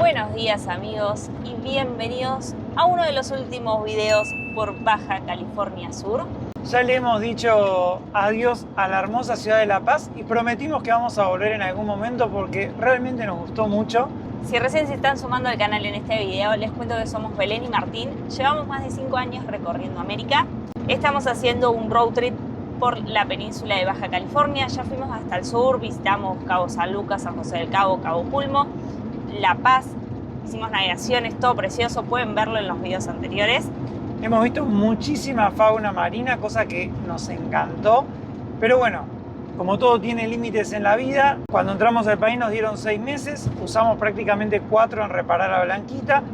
Buenos días amigos y bienvenidos a uno de los últimos videos por Baja California Sur. Ya le hemos dicho adiós a la hermosa ciudad de La Paz y prometimos que vamos a volver en algún momento porque realmente nos gustó mucho. Si recién se están sumando al canal en este video, les cuento que somos Belén y Martín. Llevamos más de 5 años recorriendo América. Estamos haciendo un road trip por la península de Baja California. Ya fuimos hasta el sur, visitamos Cabo San Lucas, San José del Cabo, Cabo Pulmo, La Paz. Hicimos navegaciones, todo precioso. Pueden verlo en los videos anteriores. Hemos visto muchísima fauna marina, cosa que nos encantó. Pero bueno, como todo tiene límites en la vida, cuando entramos al país nos dieron 6 meses, usamos prácticamente 4 en reparar a Blanquita.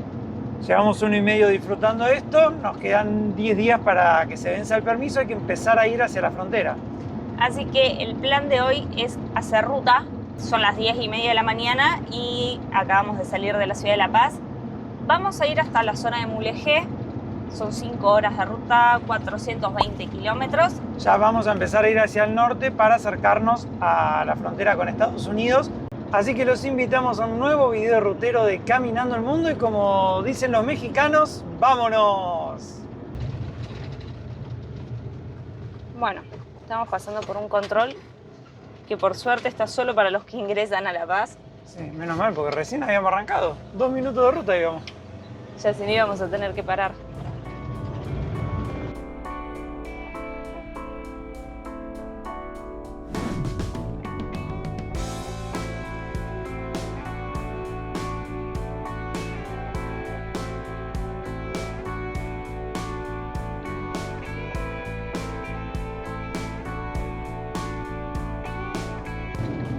Llevamos 1 y medio disfrutando esto, nos quedan 10 días para que se venza el permiso, hay que empezar a ir hacia la frontera. Así que el plan de hoy es hacer ruta. Son las 10:30 de la mañana y acabamos de salir de la ciudad de La Paz. Vamos a ir hasta la zona de Mulegé. Son 5 horas de ruta, 420 kilómetros. Ya vamos a empezar a ir hacia el norte para acercarnos a la frontera con Estados Unidos. Así que los invitamos a un nuevo video rutero de Caminando el Mundo y como dicen los mexicanos, ¡vámonos! Bueno, estamos pasando por un control que por suerte está solo para los que ingresan a La Paz. Sí, menos mal, porque recién habíamos arrancado. 2 minutos de ruta íbamos. Ya si no íbamos a tener que parar.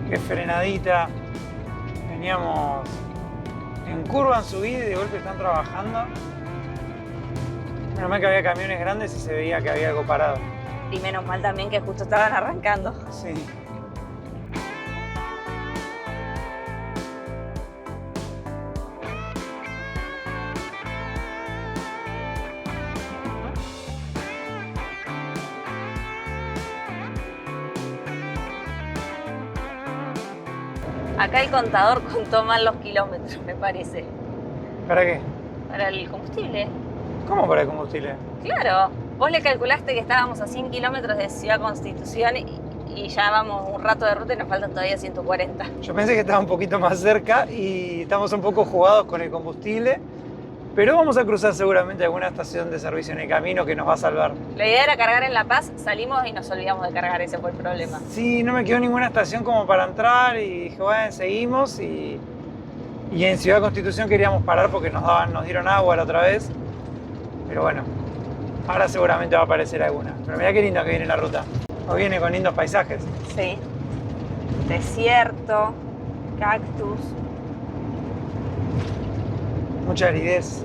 Qué frenadita. Veníamos en curva, en subida y de golpe están trabajando. Menos mal que había camiones grandes y se veía que había algo parado. Y menos mal también que justo estaban arrancando. Sí. Acá el contador contó mal los kilómetros, me parece. ¿Para qué? Para el combustible. ¿Cómo para el combustible? Claro, vos le calculaste que estábamos a 100 kilómetros de Ciudad Constitución y ya vamos un rato de ruta y nos faltan todavía 140. Yo pensé que estaba un poquito más cerca y estamos un poco jugados con el combustible, pero vamos a cruzar seguramente alguna estación de servicio en el camino que nos va a salvar. La idea era cargar en La Paz, salimos y nos olvidamos de cargar, ese fue el problema. Sí, no me quedó ninguna estación como para entrar y dije, bueno, seguimos y en Ciudad Constitución queríamos parar porque nos dieron agua la otra vez, pero bueno, ahora seguramente va a aparecer alguna. Pero mirá qué lindo que viene la ruta, nos viene con lindos paisajes. Sí, desierto, cactus. Mucha aridez.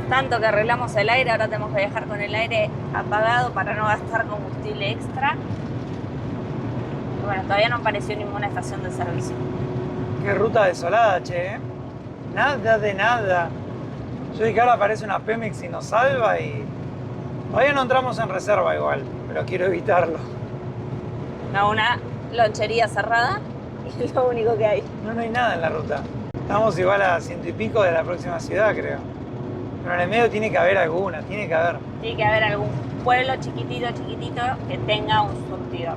Tanto que arreglamos el aire, ahora tenemos que viajar con el aire apagado para no gastar combustible extra. Y bueno, todavía no apareció ninguna estación de servicio. Qué ruta desolada, che, ¿eh? Nada de nada. Yo dije, ahora aparece una Pemex y nos salva y... Todavía no entramos en reserva igual, pero quiero evitarlo. No, una lonchería cerrada y es lo único que hay. No hay nada en la ruta. Estamos igual a 100 y pico de la próxima ciudad, creo. Pero en el medio tiene que haber alguna, tiene que haber. Tiene que haber algún pueblo chiquitito que tenga un surtidor.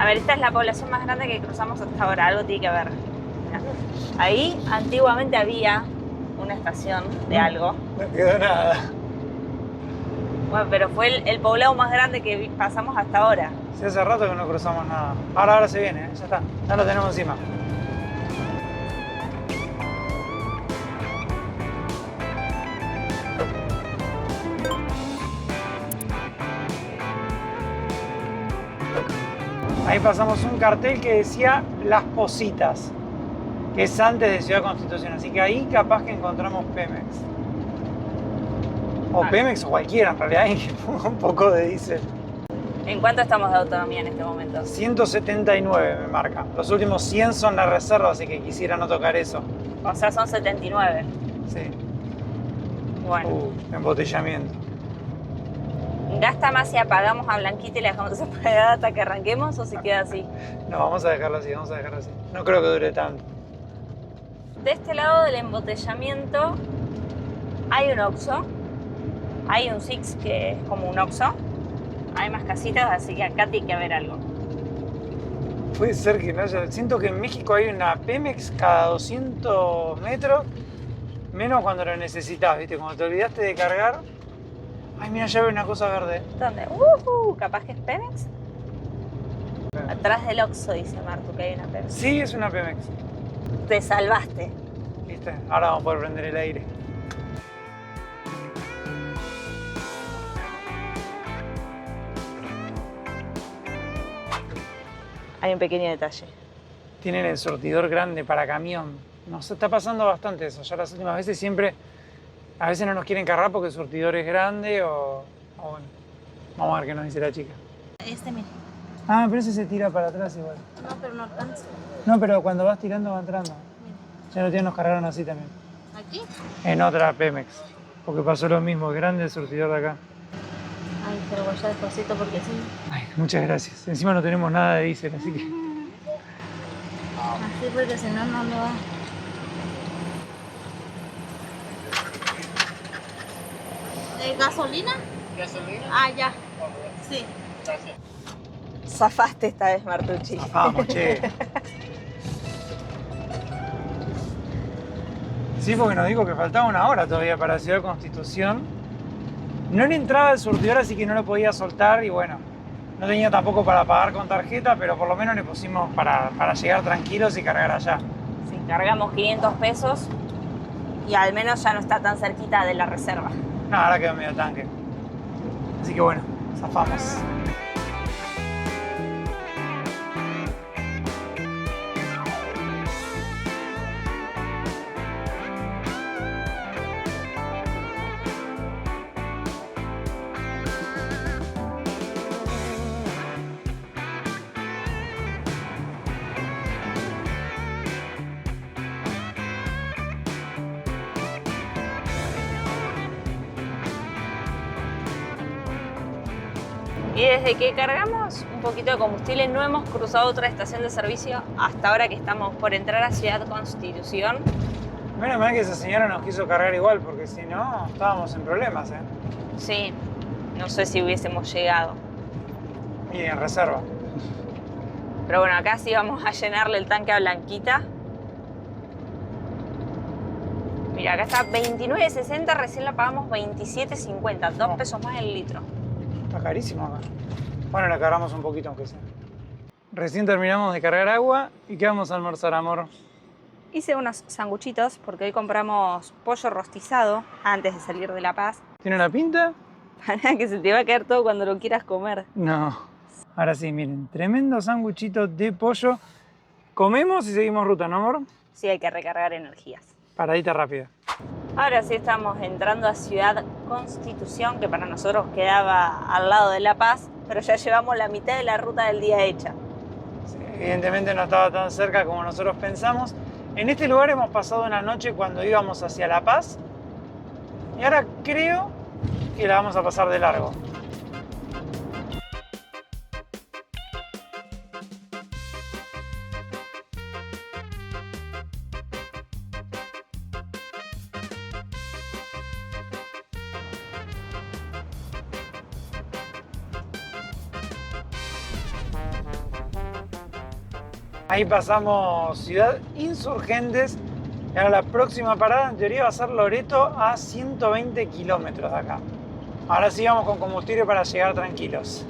A ver, esta es la población más grande que cruzamos hasta ahora, algo tiene que haber. Mirá. Ahí antiguamente había una estación de algo. No quedó nada. Bueno, pero fue el poblado más grande que pasamos hasta ahora. Sí, hace rato que no cruzamos nada. Ahora se viene, ya está. Ya lo tenemos encima. Ahí pasamos un cartel que decía Las Positas, que es antes de Ciudad Constitución, así que ahí capaz que encontramos Pemex. O Pemex o cualquiera, en realidad, y que ponga un poco de diésel. ¿En cuánto estamos de autonomía en este momento? 179 me marca. Los últimos 100 son la reserva, así que quisiera no tocar eso. O sea, son 79. Sí. Bueno. Embotellamiento. ¿Gasta más si apagamos a Blanquita y la dejamos apagada hasta que arranquemos o si queda así? No, vamos a dejarlo así, vamos a dejarlo así. No creo que dure tanto. De este lado del embotellamiento hay un Oxxo, hay un Six que es como un Oxxo, hay más casitas, así que acá tiene que haber algo. Puede ser que no haya. Siento que en México hay una Pemex cada 200 metros, menos cuando lo necesitas, ¿viste? Cuando te olvidaste de cargar. Ay, mira, ya veo una cosa verde. ¿Dónde? ¿Capaz que es Pemex? Atrás del Oxxo, dice Martu, que hay una Pemex. Sí, es una Pemex. Te salvaste. ¿Viste? Ahora vamos a poder prender el aire. Hay un pequeño detalle. Tienen el surtidor grande para camión. Nos está pasando bastante eso. Ya las últimas veces siempre... A veces no nos quieren cargar porque el surtidor es grande o bueno. Vamos a ver qué nos dice la chica. Mira. Ah, pero ese se tira para atrás igual. No, pero no alcanza. No, pero cuando vas tirando va entrando. Ya los días nos cargaron así también. ¿Aquí? En otra Pemex. Porque pasó lo mismo, grande el surtidor de acá. Ay, pero vaya despacito porque sí. Ay, muchas gracias. Encima no tenemos nada de diésel, así que... Así porque si no, no le va. ¿Gasolina? ¿Gasolina? Ah, ya. Sí. Gracias. Zafaste esta vez, Martucci. Vamos, che. Sí, porque nos dijo que faltaba una hora todavía para Ciudad Constitución. No le entraba el surtidor, así que no lo podía soltar y bueno, no tenía tampoco para pagar con tarjeta, pero por lo menos le pusimos para llegar tranquilos y cargar allá. Sí, cargamos 500 pesos y al menos ya no está tan cerquita de la reserva. No, ahora quedó medio tanque. Así que bueno, zafamos. Y desde que cargamos un poquito de combustible no hemos cruzado otra estación de servicio hasta ahora que estamos por entrar a Ciudad Constitución. Menos mal que esa señora nos quiso cargar igual, porque si no, estábamos en problemas, ¿eh? Sí, no sé si hubiésemos llegado. Y en reserva. Pero bueno, acá sí vamos a llenarle el tanque a Blanquita. Mira, acá está 29.60, recién la pagamos 27.50, 2 pesos más el litro. Está carísimo acá. Bueno, le cargamos un poquito aunque sea. Recién terminamos de cargar agua y ¿qué vamos a almorzar, amor? Hice unos sanguchitos porque hoy compramos pollo rostizado antes de salir de La Paz. ¿Tiene una pinta? Para que se te va a caer todo cuando lo quieras comer. No. Ahora sí, miren, tremendo sanguchito de pollo. Comemos y seguimos ruta, ¿no, amor? Sí, hay que recargar energías. Paradita rápida. Ahora sí estamos entrando a Ciudad Constitución, que para nosotros quedaba al lado de La Paz, pero ya llevamos la mitad de la ruta del día hecha. Sí, evidentemente no estaba tan cerca como nosotros pensamos. En este lugar hemos pasado una noche cuando íbamos hacia La Paz y ahora creo que la vamos a pasar de largo. Ahí pasamos Ciudad Insurgentes y ahora la próxima parada en teoría va a ser Loreto a 120 kilómetros de acá. Ahora sí vamos con combustible para llegar tranquilos.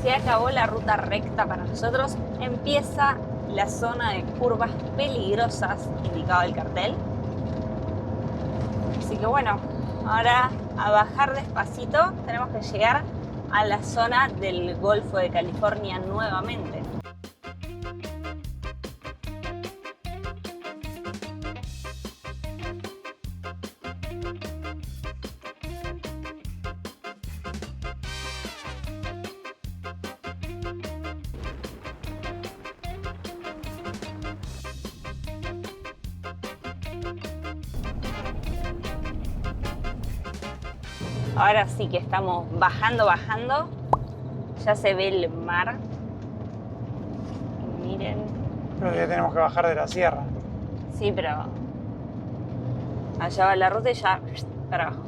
Se acabó la ruta recta para nosotros, empieza la zona de curvas peligrosas indicado el cartel. Así que bueno, ahora a bajar despacito tenemos que llegar a la zona del Golfo de California nuevamente. Ahora sí que estamos bajando. Ya se ve el mar. Miren. Pero ya tenemos que bajar de la sierra. Sí, pero allá va la ruta y ya para abajo.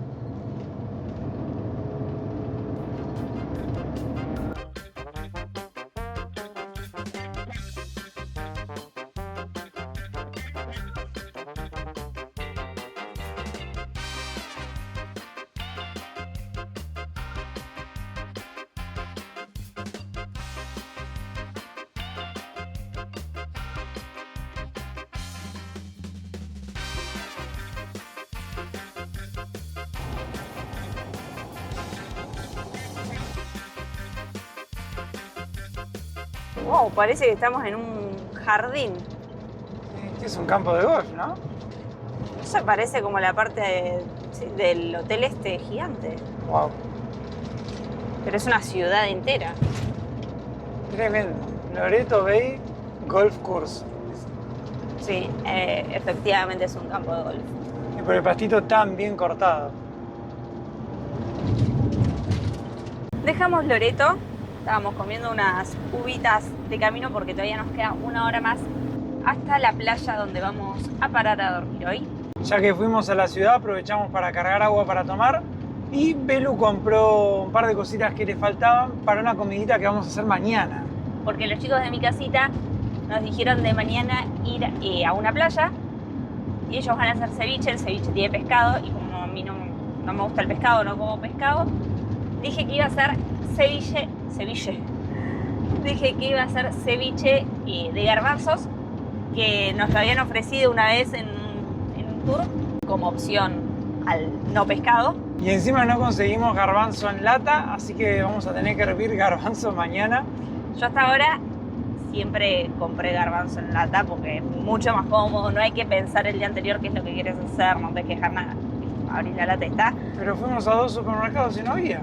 Wow, parece que estamos en un jardín. Este es un campo de golf, ¿no? Eso parece como la parte del hotel este gigante. Wow. Pero es una ciudad entera. Tremendo. Loreto Bay Golf Course. Sí, efectivamente es un campo de golf. Y por el pastito tan bien cortado. Dejamos Loreto, estábamos comiendo unas uvitas de camino porque todavía nos queda una hora más hasta la playa donde vamos a parar a dormir hoy. Ya que fuimos a la ciudad, aprovechamos para cargar agua para tomar y Belu compró un par de cositas que le faltaban para una comidita que vamos a hacer mañana. Porque los chicos de mi casita nos dijeron de mañana ir a una playa y ellos van a hacer ceviche. El ceviche tiene pescado y como a mí no me gusta el pescado, no como pescado, dije que iba a hacer ceviche. Dije que iba a hacer ceviche de garbanzos, que nos lo habían ofrecido una vez en un tour como opción al no pescado. Y encima no conseguimos garbanzo en lata, así que vamos a tener que hervir garbanzo mañana. Yo hasta ahora siempre compré garbanzo en lata porque es mucho más cómodo, no hay que pensar el día anterior qué es lo que quieres hacer, no te quejas nada. Abrir la lata y está. Pero fuimos a 2 supermercados y no había.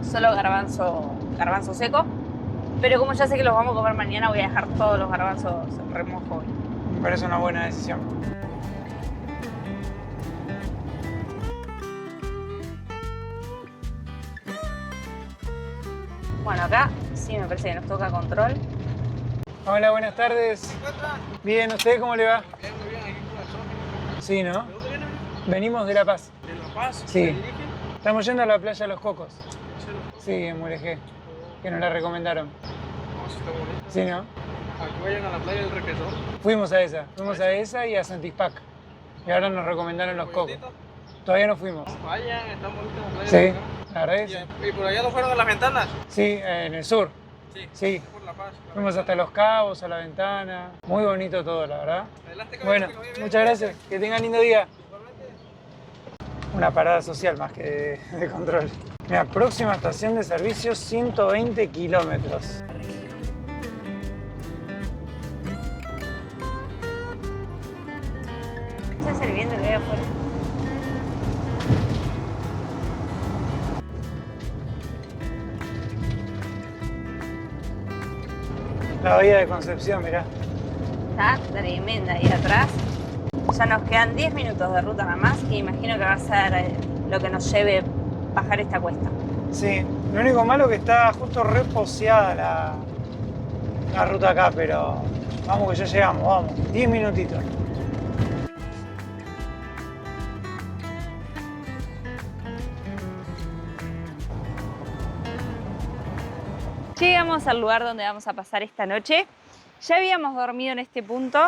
Solo garbanzo seco. Pero como ya sé que los vamos a comer mañana, voy a dejar todos los garbanzos en remojo hoy. Me parece una buena decisión. Bueno, acá sí me parece que nos toca control. Hola, buenas tardes. Bien, ¿usted cómo le va? Bien, muy bien, aquí con la zona. Sí, ¿no? ¿De dónde vienen? Venimos de La Paz. ¿De La Paz? Sí. ¿Se dirigen? Estamos yendo a la playa de Los Cocos. ¿En serio? Sí, en Mulegé. Que nos la recomendaron. No, sí está bonito. Sí, ¿no? Aquí vayan a la playa del Requesón. Fuimos a esa y a Santispac. Y ahora nos recomendaron Los Cocos. Bonito. Todavía no fuimos. Vayan, están bonitas las playas. Sí, acá. la verdad es que sí. ¿Y por allá no fueron a las ventanas? Sí, en el sur. Sí. Por La Paz. Fuimos hasta Los Cabos, a la Ventana. Muy bonito todo, la verdad. Adelante, Bueno, caballero, que lo vaya bien. muchas gracias. Que tengan lindo día. Igualmente. Una parada social más que de control. Mira, próxima estación de servicio, 120 kilómetros. Ese es el viento que hay afuera. La bahía de Concepción, mirá. Está tremenda ahí atrás. Ya nos quedan 10 minutos de ruta nada más, que imagino que va a ser lo que nos lleve bajar esta cuesta. Sí, lo único malo que está justo reposeada la ruta acá, pero vamos que ya llegamos, vamos. 10 minutitos. Llegamos al lugar donde vamos a pasar esta noche. Ya habíamos dormido en este punto.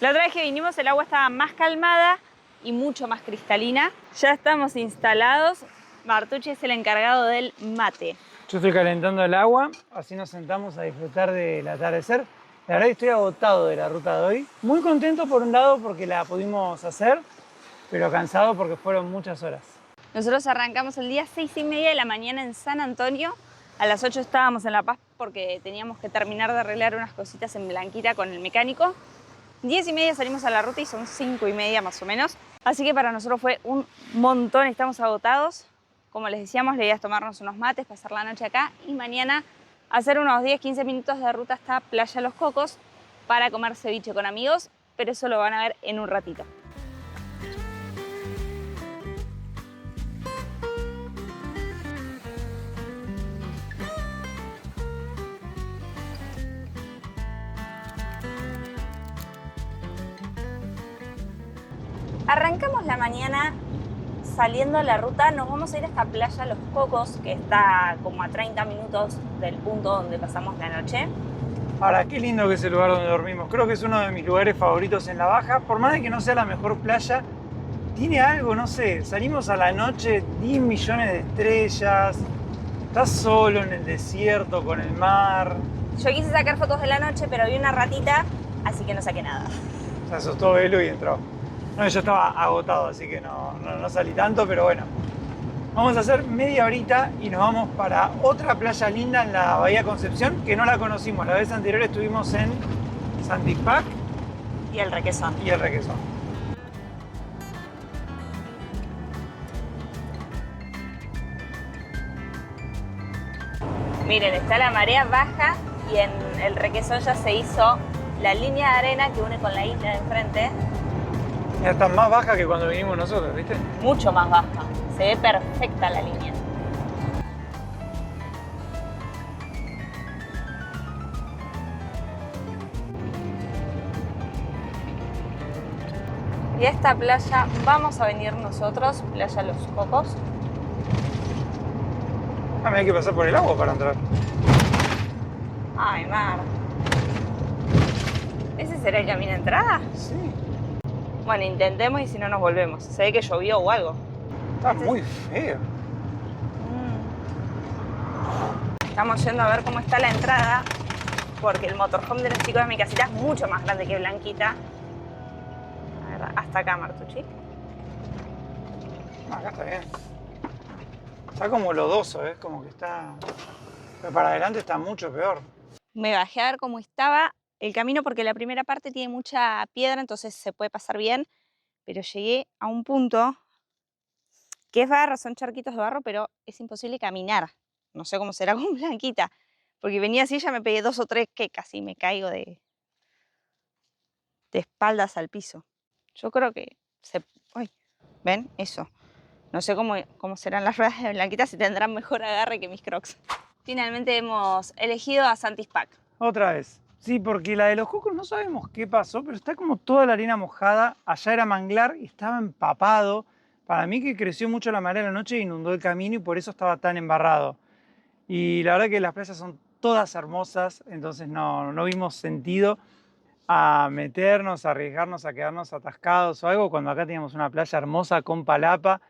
La otra vez que vinimos el agua estaba más calmada y mucho más cristalina. Ya estamos instalados. Martucci es el encargado del mate. Yo estoy calentando el agua, así nos sentamos a disfrutar del atardecer. La verdad que estoy agotado de la ruta de hoy. Muy contento por un lado porque la pudimos hacer, pero cansado porque fueron muchas horas. Nosotros arrancamos el día 6:30 de la mañana en San Antonio. A las 8 estábamos en La Paz porque teníamos que terminar de arreglar unas cositas en Blanquita con el mecánico. 10:30 salimos a la ruta y son 5:30 más o menos. Así que para nosotros fue un montón, estamos agotados. Como les decíamos, la idea es tomarnos unos mates, pasar la noche acá y mañana hacer unos 10-15 minutos de ruta hasta Playa Los Cocos para comer ceviche con amigos, pero eso lo van a ver en un ratito. Arrancamos la mañana saliendo a la ruta, nos vamos a ir hasta Playa Los Cocos, que está como a 30 minutos del punto donde pasamos la noche. Ahora, qué lindo que es el lugar donde dormimos. Creo que es uno de mis lugares favoritos en La Baja. Por más de que no sea la mejor playa, tiene algo, no sé. Salimos a la noche, 10 millones de estrellas. Estás solo en el desierto con el mar. Yo quise sacar fotos de la noche, pero vi una ratita, así que no saqué nada. Se asustó Belu y entró. No, yo estaba agotado, así que no salí tanto, pero bueno. Vamos a hacer media horita y nos vamos para otra playa linda en la Bahía Concepción, que no la conocimos. La vez anterior estuvimos en Santipac Y el Requesón. y el Requesón. Miren, está la marea baja y en el Requesón ya se hizo la línea de arena que une con la isla de enfrente. Ya está más baja que cuando vinimos nosotros, ¿viste? Mucho más baja. Se ve perfecta la línea. Y a esta playa vamos a venir nosotros, Playa Los Cocos. Ah, me hay que pasar por el agua para entrar. Ay, mar. ¿Ese será el camino de entrada? Sí. Bueno, intentemos y si no nos volvemos. Se ve que llovió o algo. Está muy feo. Estamos yendo a ver cómo está la entrada, porque el motorhome de los chicos de mi casita es mucho más grande que Blanquita. A ver, hasta acá, Martucci. Acá está bien. Está como lodoso, ¿eh? Como que está... Pero para adelante está mucho peor. Me bajé a ver cómo estaba el camino, porque la primera parte tiene mucha piedra, entonces se puede pasar bien. Pero llegué a un punto que es barro, son charquitos de barro, pero es imposible caminar. No sé cómo será con Blanquita, porque venía así, ya me pegué 2 o 3 que casi me caigo de espaldas al piso. Yo creo que se... Uy, ¿ven? Eso. No sé cómo serán las ruedas de Blanquita, si tendrán mejor agarre que mis Crocs. Finalmente hemos elegido a Santipac. Otra vez. Sí, porque la de los Cocos no sabemos qué pasó, pero está como toda la arena mojada. Allá era manglar y estaba empapado. Para mí que creció mucho la marea la noche e inundó el camino y por eso estaba tan embarrado. Y la verdad que las playas son todas hermosas, entonces no vimos sentido a meternos, a arriesgarnos a quedarnos atascados o algo, cuando acá teníamos una playa hermosa con palapa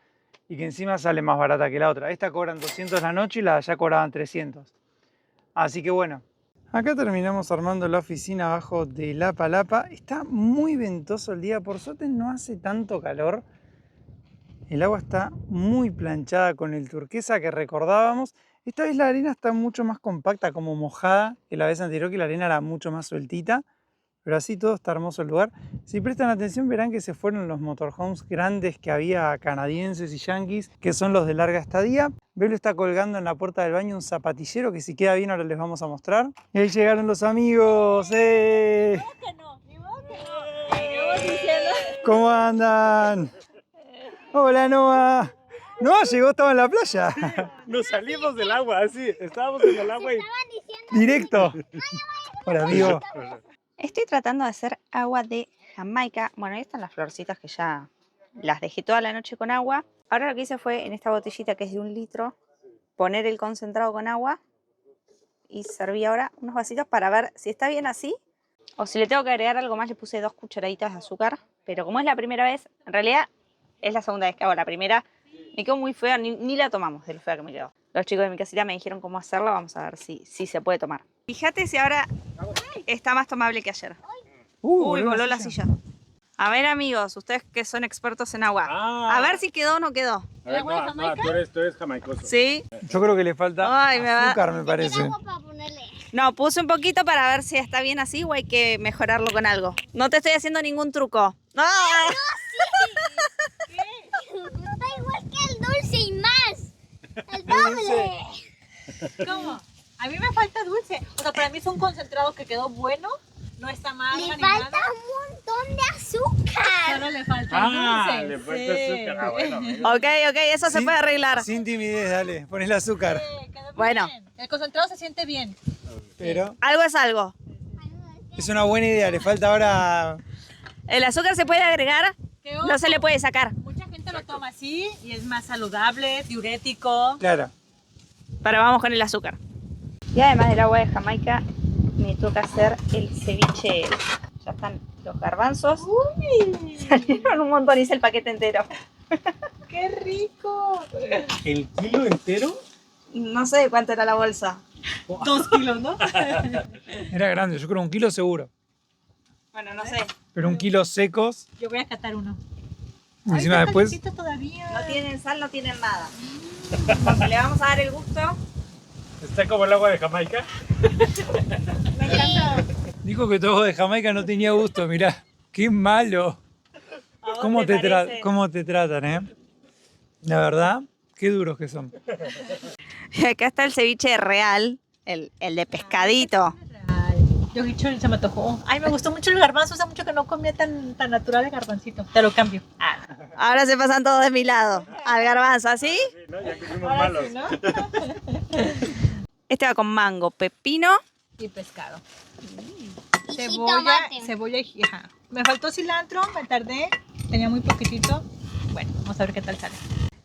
y que encima sale más barata que la otra. Esta cobran 200 la noche y la de allá cobraban 300. Así que bueno, acá terminamos armando la oficina abajo de la palapa. Está muy ventoso el día, por suerte no hace tanto calor. El agua está muy planchada con el turquesa que recordábamos. Esta vez la arena está mucho más compacta, como mojada, que la vez anterior, que la arena era mucho más sueltita. Pero así todo está hermoso el lugar. Si prestan atención verán que se fueron los motorhomes grandes que había canadienses y yanquis, que son los de larga estadía. Belu está colgando en la puerta del baño un zapatillero que si queda bien ahora les vamos a mostrar. Y ahí llegaron los amigos. ¡Eh! ¿Cómo andan? Hola Noah. Noah llegó, estaba en la playa. Nos salimos del agua, así, estábamos en el agua y... Directo. Hola amigo. Estoy tratando de hacer agua de Jamaica. Bueno, ahí están las florcitas que ya las dejé toda la noche con agua. Ahora lo que hice fue, en esta botellita que es de 1 litro, poner el concentrado con agua y serví ahora unos vasitos para ver si está bien así o si le tengo que agregar algo más. Le puse 2 cucharaditas de azúcar, pero como es la primera vez, en realidad es la segunda vez que hago. La primera me quedó muy fea, ni la tomamos de lo fea que me quedó. Los chicos de mi casita me dijeron cómo hacerla, vamos a ver si se puede tomar. Fíjate si ahora está más tomable que ayer. Voló Voló la silla. A ver, amigos, ustedes que son expertos en agua. Ah. A ver si quedó o no quedó. A ver, no, tú eres jamaicoso. ¿Sí? Yo creo que le falta Ay, me va- azúcar, me parece. No, puse un poquito para ver si está bien así o hay que mejorarlo con algo. No te estoy haciendo ningún truco. ¡No! Está igual que el dulce y más. El doble. ¿Cómo? A mí me falta dulce. O sea, para mí es un concentrado que quedó bueno. No está mal. Le falta un montón de azúcar. Solo le falta el dulce. Le falta azúcar. Ah, bueno. Ok, eso se puede arreglar. Sin timidez, dale, pon el azúcar. Quedó Bueno. bien. El concentrado se siente bien. Pero Algo es algo. es una buena idea, le falta ahora... El azúcar se puede agregar, ¿Qué ojo? no se le puede sacar. Mucha gente lo toma así y es más saludable, diurético. Claro. Pero vamos con el azúcar. Y además del agua de Jamaica, me toca hacer el ceviche. Ya están los garbanzos. Salieron un montón, hice el paquete entero. ¡Qué rico! ¿El kilo entero? No sé de cuánto era la bolsa. 2 kilos, ¿no? Era grande, yo creo 1 kilo seguro. Bueno, no sé. Pero 1 kilo secos. Yo voy a catar uno. Y encima después... calientito todavía. No tienen sal, no tienen nada. Porque le vamos a dar el gusto. ¿Está como el agua de Jamaica? Me encanta. Dijo que todo de Jamaica no tenía gusto, mirá. Qué malo. ¿A vos ¿Cómo te te, parece? ¿Cómo te tratan, eh? La verdad, qué duros que son. Y acá está el ceviche real, el de pescadito. Yo dicho, se me antojó. Ay, me gustó mucho el garbanzo. Hace mucho que no comía tan natural el garbancito. Te lo cambio. Ahora se pasan todos de mi lado. Al garbanzo, ¿así? Sí, ¿no? Ya que fuimos Ahora malos. sí, ¿no? Este va con mango, pepino. Y pescado. Y Cebolla, jitomate. cebolla y... Ajá. Me faltó cilantro, me tardé. Tenía muy poquitito. Bueno, vamos a ver qué tal sale.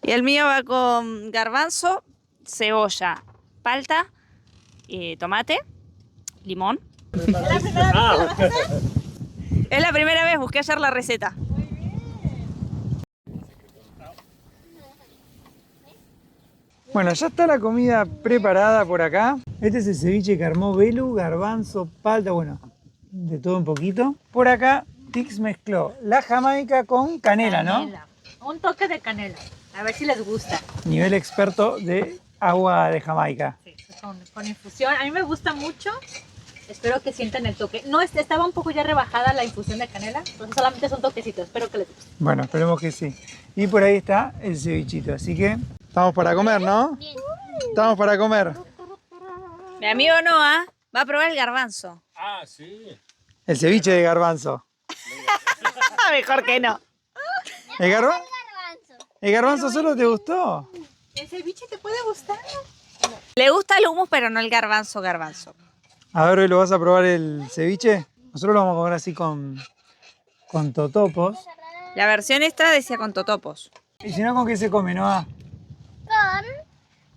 Y el mío va con garbanzo, cebolla, palta, tomate, limón. Es la primera vez, busqué ayer la receta. Bueno, ya está la comida preparada por acá. Este es el ceviche que armó Belu, garbanzo, palta, bueno, de todo un poquito. Por acá, Tix mezcló la jamaica con canela, ¿no? Canela. Un toque de canela. A ver si les gusta. Nivel experto de agua de Jamaica. Sí, con infusión. A mí me gusta mucho. Espero que sientan el toque. No, estaba un poco ya rebajada la infusión de canela. Entonces solamente son toquecitos. Espero que les guste. Bueno, esperemos que sí. Y por ahí está el cevichito, así que estamos para comer, ¿no? Bien. Estamos para comer. Mi amigo Noah va a probar el garbanzo. Ah, sí. El ceviche de garbanzo. Mejor que no. ¿El, Garbanzo. ¿El garbanzo solo te gustó? ¿El ceviche te puede gustar? Le gusta el hummus, pero no el garbanzo. A ver, hoy lo vas a probar el ceviche. Nosotros lo vamos a comer así con totopos. La versión esta decía con totopos. Y si no, ¿con qué se come, Noah?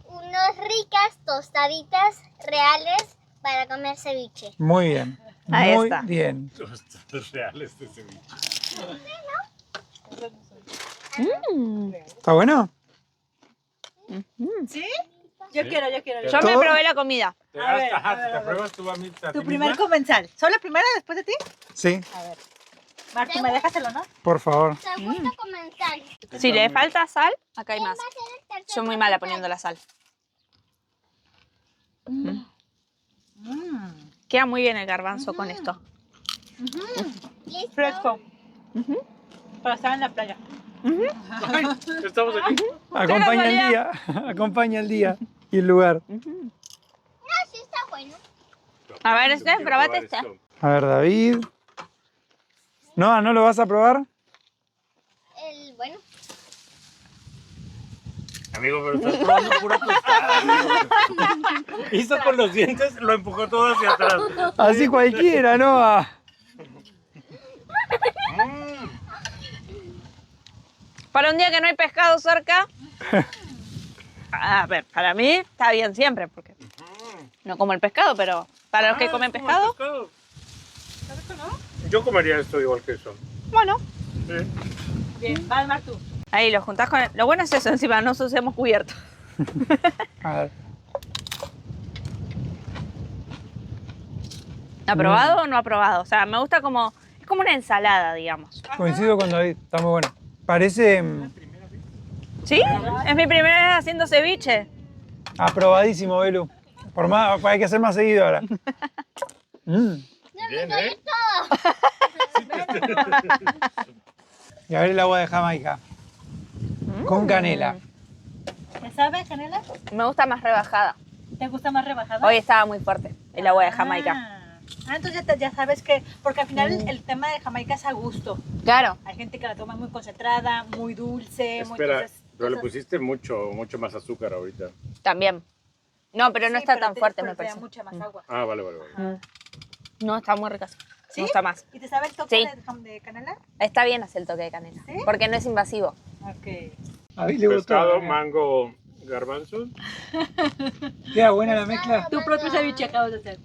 Con unas ricas tostaditas reales para comer ceviche. Muy bien. Ahí Muy está. bien. Tostadas reales de ceviche. ¿Está bueno? ¿Sí? Yo quiero. Yo me ¿Todo? probé la comida. ¿Te, A ver, ¿te pruebas tú a mí? a Tu ti primer misma? comensal. ¿Soy la primera después de ti? Sí, A ver. Martu, ¿me dejas el honor? por favor. Segundo comensal. Si le falta sal, acá hay ¿Quién más. va a ser el tercer Soy muy mala comensal? poniendo la sal. Mm. Queda muy bien el garbanzo con esto. Listo. Fresco. Para estar en la playa. Ay, estamos aquí. Acompaña el día. Acompaña el día y el lugar. Ah, sí está bueno. A ver, Yo quiero probate probar este. esto. A ver, David. Noah, ¿no lo vas a probar? El bueno. Amigo, pero estás probando pura tostada. amigo. Hizo con los dientes, lo empujó todo hacia atrás. Así cualquiera, Noah. Para un día que no hay pescado cerca. A ver, para mí está bien siempre, porque no como el pescado, pero para los que comen ¿cómo pescado, el pescado? Yo comería esto igual que eso. bueno. Sí. Bien, va Martu. Ahí lo juntás con... Lo bueno es eso, encima no usemos cubierto. A ver. ¿Aprobado o no aprobado? O sea, me gusta como... Es como una ensalada, digamos. Coincido con David, está muy bueno. Parece ¿Sí? Es mi primera vez haciendo ceviche. aprobadísimo, Belu. Por más, hay que hacer más seguido ahora. Bien, ¿eh? Y a ver el agua de Jamaica. Con canela. ¿Te sabe canela? Me gusta más rebajada. ¿Te gusta más rebajada? Hoy estaba muy fuerte el agua de Jamaica. Entonces ya sabes que, porque al final el tema de Jamaica es a gusto. Claro. Hay gente que la toma muy concentrada, muy dulce, muy Espera, entonces- pero le entonces- pusiste mucho más azúcar ahorita. También. No, pero no Sí, está tan fuerte, pero me te da parece. mucha más agua. Ah, vale. No, está muy rica. ¿Sí? Me gusta más. ¿Y te sabe el toque Sí. de canela? Está bien hacer el toque de canela. ¿Sí? Porque no es invasivo. Ok. A David le gustó. Pescado, ¿eh? mango, garbanzo. ¿Queda buena la mezcla? Tu propio ceviche acabas de hacer.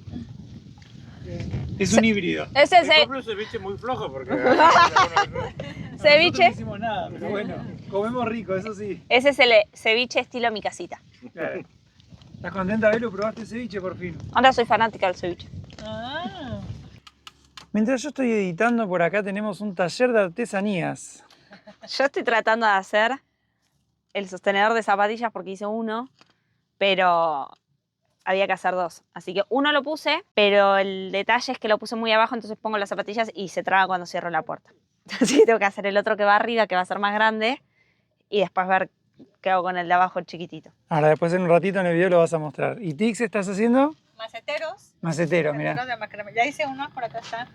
Es un híbrido. Es el Mi propio ceviche muy flojo porque... ceviche. No hicimos nada, pero bueno, comemos rico, eso sí. Ese es el ceviche estilo mi casita. Claro. ¿Estás contenta, Belu? ¿Probaste ceviche por fin? Ahora soy fanática del ceviche. Ah. Mientras yo estoy editando, por acá tenemos un taller de artesanías. Yo estoy tratando de hacer el sostenedor de zapatillas porque hice uno, pero había que hacer dos. Así que uno lo puse, pero el detalle es que lo puse muy abajo, entonces pongo las zapatillas y se traba cuando cierro la puerta. Así que tengo que hacer el otro que va arriba, que va a ser más grande, y después ver qué hago con el de abajo chiquitito. Ahora, después en un ratito en el video lo vas a mostrar. ¿Y Tix estás haciendo? Maceteros. Macetero, Maceteros mirá. de macramé. Ya hice uno, por acá está.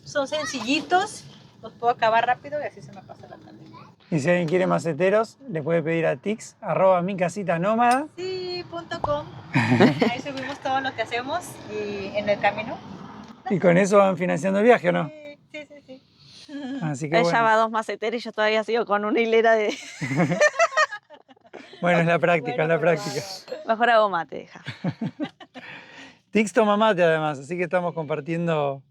Son sencillitos, los puedo acabar rápido y así se me pasa la tarde. Y si alguien quiere maceteros, le puede pedir a Tix, @micasitanómada. Sí.com. Ahí subimos todo lo que hacemos y en el camino. Y con eso van financiando el viaje, ¿o no? Sí. Así que Ella bueno. va a 2 maceteros y yo todavía sigo con una hilera de... Bueno, es la práctica, es la Bueno, práctica. Mejor hago mate, deja. Tix toma mate además, así que estamos compartiendo.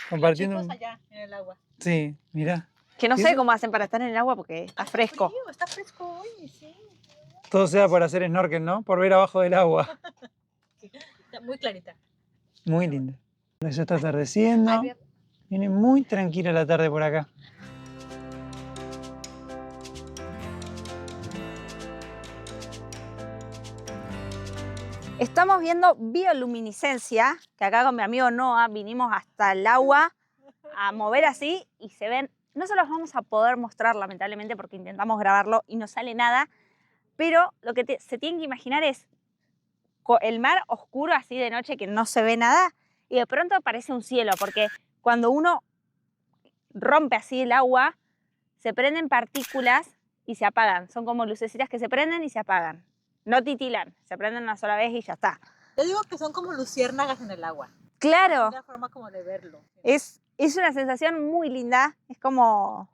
Compartiendo. Chicos allá en el agua. Sí, mirá. Que no ¿Y sé eso? cómo hacen para estar en el agua porque está fresco. Frío, está fresco hoy, sí. Todo sea por hacer snorkel, ¿no? Por ver abajo del agua. Está muy clarita. Muy linda. Ya está atardeciendo. Viene muy tranquila la tarde por acá. Estamos viendo bioluminiscencia, que acá con mi amigo Noah vinimos hasta el agua a mover así y se ven, no se los vamos a poder mostrar lamentablemente porque intentamos grabarlo y no sale nada, pero lo que se tienen que imaginar es el mar oscuro así de noche que no se ve nada y de pronto aparece un cielo, porque cuando uno rompe así el agua se prenden partículas y se apagan, son como lucecitas que se prenden y se apagan. No titilan, se prenden una sola vez y ya está. Yo digo que son como luciérnagas en el agua. Claro, Es una forma como de verlo. es una sensación muy linda, es como,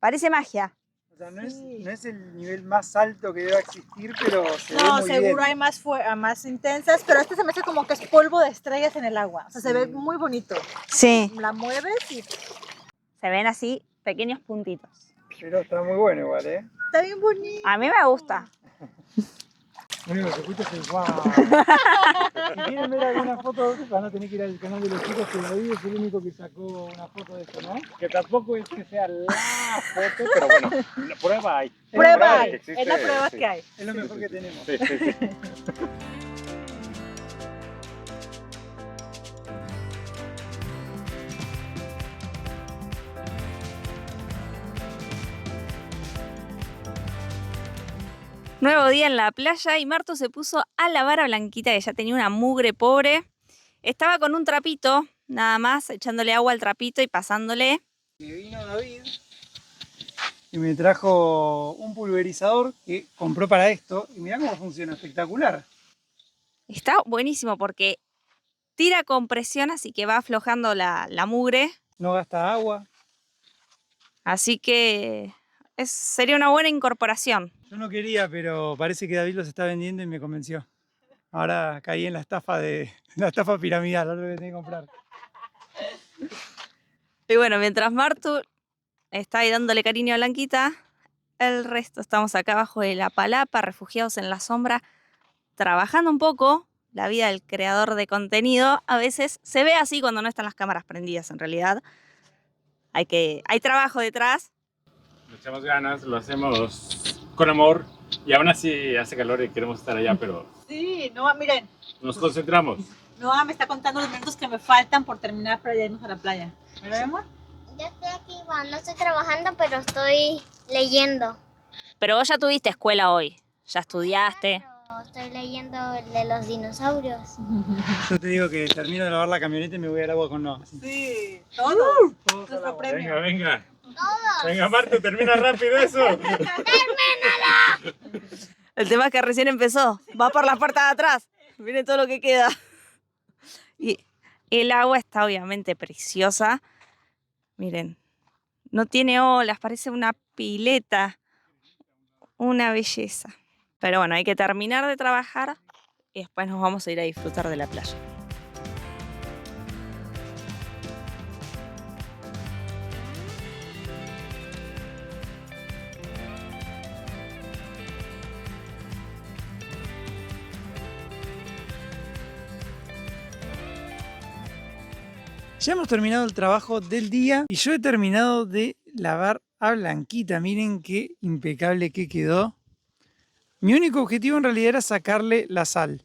parece magia. O sea, no es el nivel más alto que deba existir, pero se ve No, muy seguro bien. hay más intensas, pero este se me hace como que es polvo de estrellas en el agua. O sea, se ve muy bonito. Sí. La mueves y Se ven así pequeños puntitos. Pero está muy bueno igual, ¿eh? está bien bonito. A mí me gusta. Lo único que se escucha es el wow. Si quieren ver alguna foto, van a tener que ir al canal de los chicos, que David es el único que sacó una foto de esto, ¿no? Que tampoco es que sea la foto, pero bueno, la prueba hay. Prueba hay, hay. que existe, Es la prueba sí. que hay. Es lo mejor que tenemos. Sí. Nuevo día en la playa y Marto se puso a lavar a Blanquita, que ya tenía una mugre pobre. Estaba con un trapito, nada más, echándole agua al trapito y pasándole. Me vino David y me trajo un pulverizador que compró para esto. Y mirá cómo funciona, espectacular. Está buenísimo porque tira con presión, así que va aflojando la mugre. No gasta agua. Así que sería una buena incorporación. Yo no quería, pero parece que David los está vendiendo y me convenció. Ahora caí en la estafa piramidal, ahora lo voy a tener que comprar. Y bueno, mientras Martu está ahí dándole cariño a Blanquita, el resto estamos acá abajo de la palapa, refugiados en la sombra, trabajando un poco, la vida del creador de contenido a veces se ve así cuando no están las cámaras prendidas en realidad. Hay trabajo detrás. Le echamos ganas, lo hacemos con amor y aún así hace calor y queremos estar allá, pero Sí, no, miren, nos concentramos. Noah me está contando los minutos que me faltan por terminar para irnos a la playa. ¿Verdad, amor? Yo estoy aquí, bueno, no estoy trabajando, pero estoy leyendo. Pero vos ya tuviste escuela hoy, ya estudiaste. Pero estoy leyendo el de los dinosaurios. Yo te digo que termino de lavar la camioneta y me voy al agua con Noah. Sí, todos. Nuestro premio. Venga. Venga, Marta, termina rápido eso. El tema es que recién empezó, va por la puerta de atrás, miren todo lo que queda. Y el agua está obviamente preciosa, miren, no tiene olas, parece una pileta, una belleza. Pero bueno, hay que terminar de trabajar y después nos vamos a ir a disfrutar de la playa. Ya hemos terminado el trabajo del día y yo he terminado de lavar a Blanquita. Miren qué impecable que quedó. Mi único objetivo en realidad era sacarle la sal.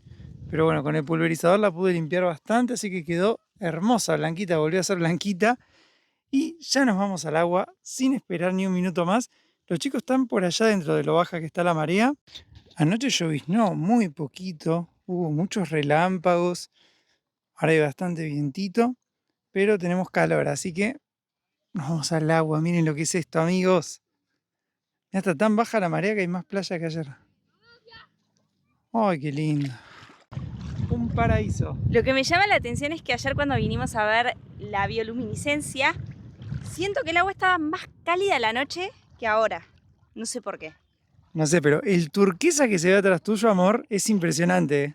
Pero bueno, con el pulverizador la pude limpiar bastante, así que quedó hermosa. Blanquita volvió a ser blanquita. Y ya nos vamos al agua sin esperar ni un minuto más. Los chicos están por allá dentro de lo baja que está la marea. Anoche lloviznó muy poquito, hubo muchos relámpagos. Ahora hay bastante vientito. Pero tenemos calor, así que nos vamos al agua. Miren lo que es esto, amigos. Ya está tan baja la marea que hay más playa que ayer. ¡Ay, qué lindo! Un paraíso. Lo que me llama la atención es que ayer cuando vinimos a ver la bioluminiscencia, siento que el agua estaba más cálida a la noche que ahora. No sé por qué. No sé, pero el turquesa que se ve atrás tuyo, amor, es impresionante. ¿Eh?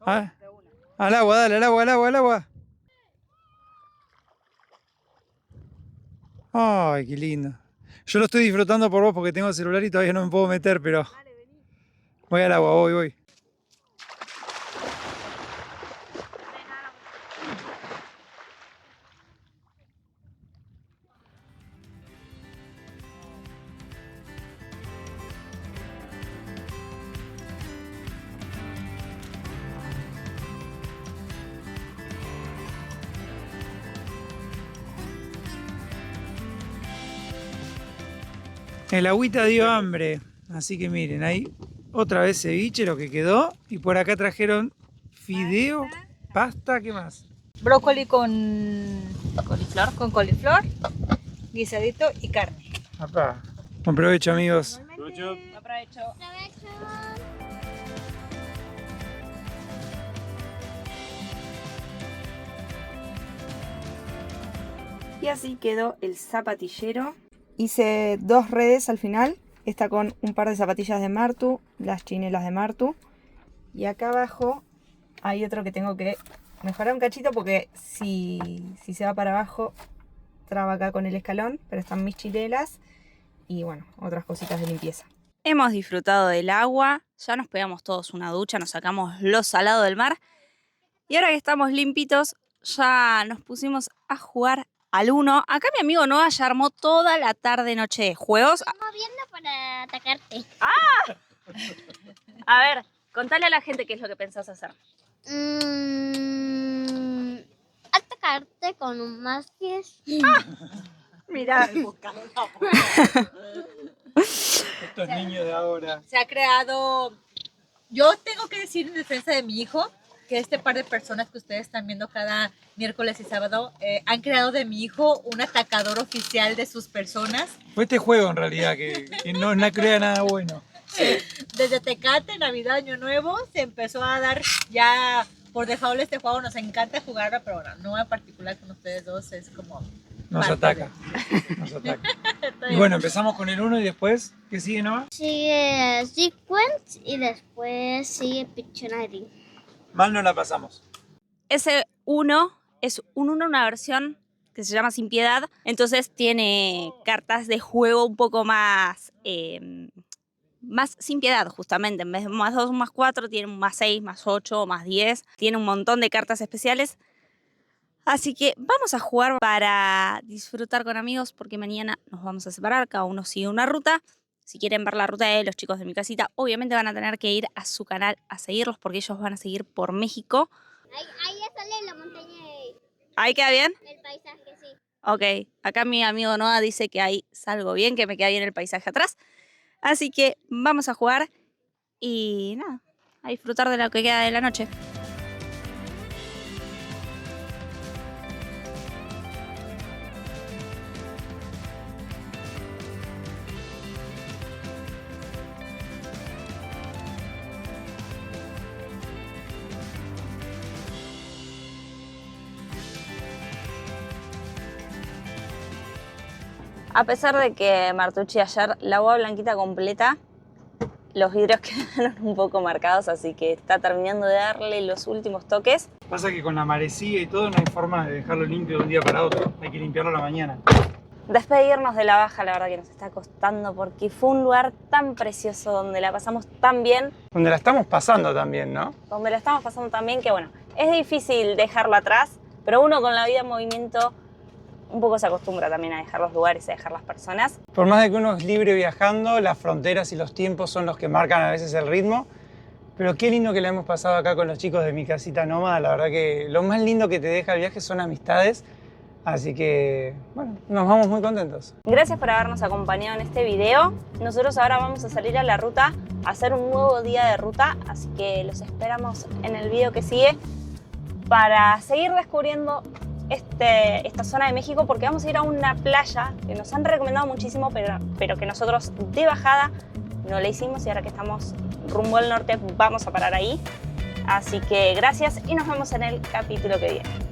Ah, al agua, dale, al agua, al agua, al agua. Ay, qué lindo. Yo lo estoy disfrutando por vos porque tengo el celular y todavía no me puedo meter, pero voy al agua, voy. El agüita dio hambre, así que miren, ahí otra vez ceviche lo que quedó y por acá trajeron fideo, pasta, ¿qué más? Brócoli con coliflor, guisadito y carne. Apá. Buen provecho, amigos. Aprovecho. Y así quedó el zapatillero. Hice 2 redes al final. Esta con un par de zapatillas de Martu, las chinelas de Martu. Y acá abajo hay otro que tengo que mejorar un cachito porque si se va para abajo traba acá con el escalón. Pero están mis chinelas y bueno, otras cositas de limpieza. Hemos disfrutado del agua. Ya nos pegamos todos una ducha, nos sacamos lo salado del mar. Y ahora que estamos limpitos, ya nos pusimos a jugar al Uno. Acá mi amigo Noah ya armó toda la tarde-noche de juegos. Estoy moviendo para atacarte. A ver, contale a la gente qué es lo que pensás hacer. Atacarte con un más 10. Mirá. Estos niños de ahora. Se ha creado... Yo tengo que decir en defensa de mi hijo que este par de personas que ustedes están viendo cada miércoles y sábado han creado de mi hijo un atacador oficial de sus personas. Fue este juego en realidad que no crea nada bueno. Desde Tecate, Navidad, Año Nuevo, se empezó a dar ya por default este juego. Nos encanta jugarlo, pero bueno, no en particular con ustedes dos, es como... Nos ataca. Nos ataca. Y bueno, empezamos con el 1 y después, ¿qué sigue, Noah? Sigue Sequence y después sigue Pictionary. Mal no la pasamos. Ese 1 es una versión que se llama Sin Piedad. Entonces tiene cartas de juego un poco más más sin piedad, justamente. En vez de más 2, más 4, tiene un más 6, más 8, más 10. Tiene un montón de cartas especiales. Así que vamos a jugar para disfrutar con amigos, porque mañana nos vamos a separar, cada uno sigue una ruta. Si quieren ver la ruta de los chicos de mi casita, obviamente van a tener que ir a su canal a seguirlos, porque ellos van a seguir por México. Ahí ya sale la montaña ¿Ahí queda bien? del paisaje, sí. Ok, acá mi amigo Noah dice que ahí salgo bien, que me queda bien el paisaje atrás. Así que vamos a jugar y nada, a disfrutar de lo que queda de la noche. A pesar de que Martucci ayer lavó a Blanquita completa, los vidrios quedaron un poco marcados, así que está terminando de darle los últimos toques. Pasa que con la marecilla y todo no hay forma de dejarlo limpio de un día para otro. Hay que limpiarlo a la mañana. Despedirnos de la baja, la verdad que nos está costando, porque fue un lugar tan precioso, donde la pasamos tan bien. Donde la estamos pasando también, ¿no? Donde la estamos pasando tan bien que, bueno, es difícil dejarlo atrás, pero uno con la vida en movimiento un poco se acostumbra también a dejar los lugares, a dejar las personas. Por más de que uno es libre viajando, las fronteras y los tiempos son los que marcan a veces el ritmo. Pero qué lindo que la hemos pasado acá con los chicos de mi casita nómada. La verdad que lo más lindo que te deja el viaje son amistades. Así que, bueno, nos vamos muy contentos. Gracias por habernos acompañado en este video. Nosotros ahora vamos a salir a la ruta, a hacer un nuevo día de ruta. Así que los esperamos en el video que sigue para seguir descubriendo esta zona de México, porque vamos a ir a una playa que nos han recomendado muchísimo, pero que nosotros de bajada no la hicimos, y ahora que estamos rumbo al norte vamos a parar ahí. Así que gracias y nos vemos en el capítulo que viene.